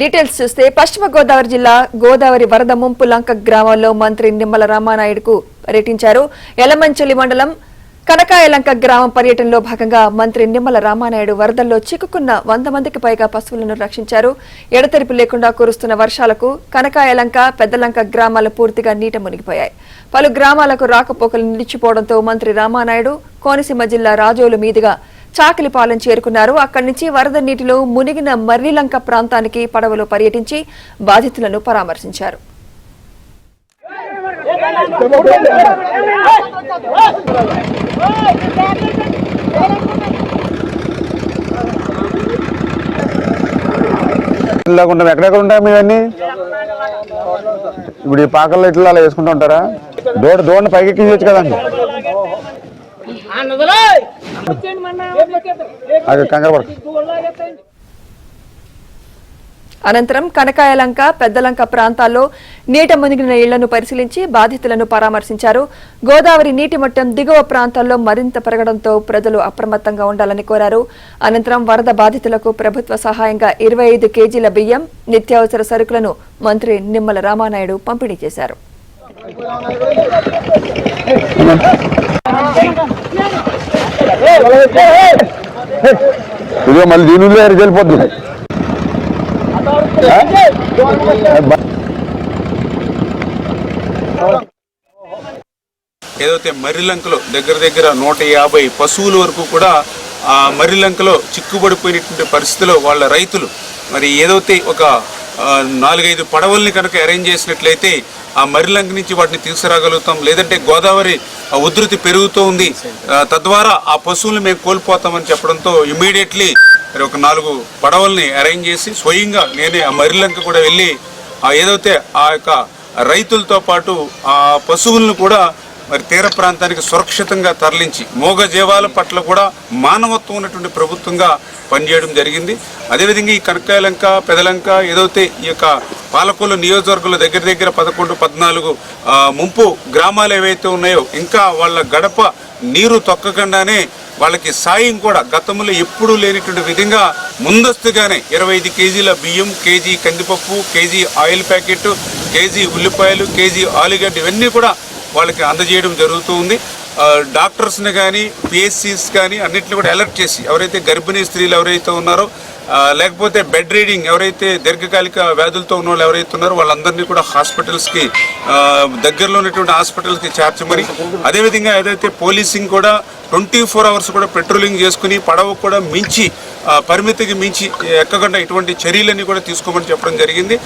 Details చూస్తే పశ్చిమ గోదావరి జిల్లా గోదావరి వరద ముంపు లంక గ్రామంలో మంత్రి నిమ్మల రామానాయుడుకు పర్యటించారు. యలమంచిలి మండలం కనకాయలంక గ్రామం పర్యటనలో భాగంగా మంత్రి నిమ్మల రామానాయుడు వరదల్లో చిక్కుకున్న 100 మందికి పైగా పశువులను రక్షించారు. ఎడతెరిపి లేకుండా కురుస్తున్న వర్షాలకు కనకాయలంక, పెద్దలంక గ్రామాలు పూర్తిగా నీట మునిగిపోయాయి. పలు గ్రామాలకు రాకపోకలు నిలిచిపోవడంతో మంత్రి రామానాయుడు కోనసీమ జిల్లా రాజోలు మీదుగా చాకిలిపాలెం చేరుకున్నారు. అక్కడి నుంచి వరద నీటిలో మునిగిన మర్రిలంక ప్రాంతానికి పడవలో పర్యటించి బాధితులను పరామర్శించారు. ఎక్కడెక్కడ ఉంటాయి మీవన్నీ? ఇప్పుడు ఈ పాకల్లో ఇట్లా అలా వేసుకుంటూ ఉంటారా? దోడిని పైకి ఎక్కించవచ్చు కదండి. అనంతరం కనకాయలంక, పెద్దలంక ప్రాంతాల్లో నీట మునిగిన ఇళ్లను పరిశీలించి బాధితులను పరామర్శించారు. గోదావరి నీటి మట్టం దిగువ ప్రాంతాల్లో మరింత పెరగడంతో ప్రజలు అప్రమత్తంగా ఉండాలని కోరారు. అనంతరం వరద బాధితులకు ప్రభుత్వ సహాయంగా 25 కేజీల బియ్యం, నిత్యావసర సరుకులను మంత్రి నిమ్మల రామానాయుడు పంపిణీ చేశారు. మళ్ళీ దీని వెళ్ళిపోద్ది. ఏదైతే మర్రిలంకలో దగ్గర 150 పశువుల వరకు కూడా ఆ మర్రిలంకలో చిక్కుబడిపోయినటువంటి పరిస్థితిలో వాళ్ళ రైతులు మరి ఏదైతే ఒక 4-5 పడవల్ని కనుక అరేంజ్ చేసినట్లయితే ఆ మర్రిలంక నుంచి వాటిని తీసుకురాగలుగుతాం. లేదంటే గోదావరి ఉధృతి పెరుగుతూ ఉంది, తద్వారా ఆ పశువులు మేము కోల్పోతామని చెప్పడంతో ఇమీడియట్లీ ఒక 4 పడవల్ని అరేంజ్ చేసి స్వయంగా నేనే ఆ మర్రిలంక కూడా వెళ్ళి ఏదైతే ఆ యొక్క రైతులతో పాటు ఆ పశువులను కూడా మరి తీర ప్రాంతానికి సురక్షితంగా తరలించి మోగ జీవాల పట్ల కూడా మానవత్వం ఉన్నటువంటి ప్రభుత్వంగా పనిచేయడం జరిగింది. అదేవిధంగా ఈ కనకాయలంక, పెదలంక ఏదైతే ఈ యొక్క పాలకొల్లు నియోజకవర్గంలో దగ్గర 11-14 ముంపు గ్రామాలు ఏవైతే ఉన్నాయో ఇంకా వాళ్ళ గడప నీరు తొక్కకుండానే వాళ్ళకి సాయం కూడా గతంలో ఎప్పుడూ లేనిటువంటి విధంగా ముందస్తుగానే 25 కేజీల బియ్యం, కేజీ కందిపప్పు, కేజీ ఆయిల్ ప్యాకెట్, కేజీ ఉల్లిపాయలు, కేజీ ఆలుగడ్డ ఇవన్నీ కూడా వాళ్ళకి అందజేయడం జరుగుతూ ఉంది. డాక్టర్స్ని కానీ పిఎస్సీస్ కానీ అన్నింటినీ కూడా అలర్ట్ చేసి ఎవరైతే గర్భిణీ స్త్రీలు ఎవరైతే ఉన్నారో లేకపోతే బెడ్ రీడింగ్ ఎవరైతే దీర్ఘకాలిక వ్యాధులతో ఉన్న వాళ్ళు ఎవరైతే ఉన్నారో వాళ్ళందరినీ కూడా హాస్పిటల్స్కి దగ్గరలో ఉన్నటువంటి హాస్పిటల్స్కి చేర్చమని, అదేవిధంగా ఏదైతే పోలీసింగ్ కూడా 24 అవర్స్ కూడా పెట్రోలింగ్ చేసుకుని పడవ కూడా మించి పరిమితికి మించి ఎక్కకుండా ఇటువంటి చర్యలన్నీ కూడా తీసుకోమని చెప్పడం జరిగింది.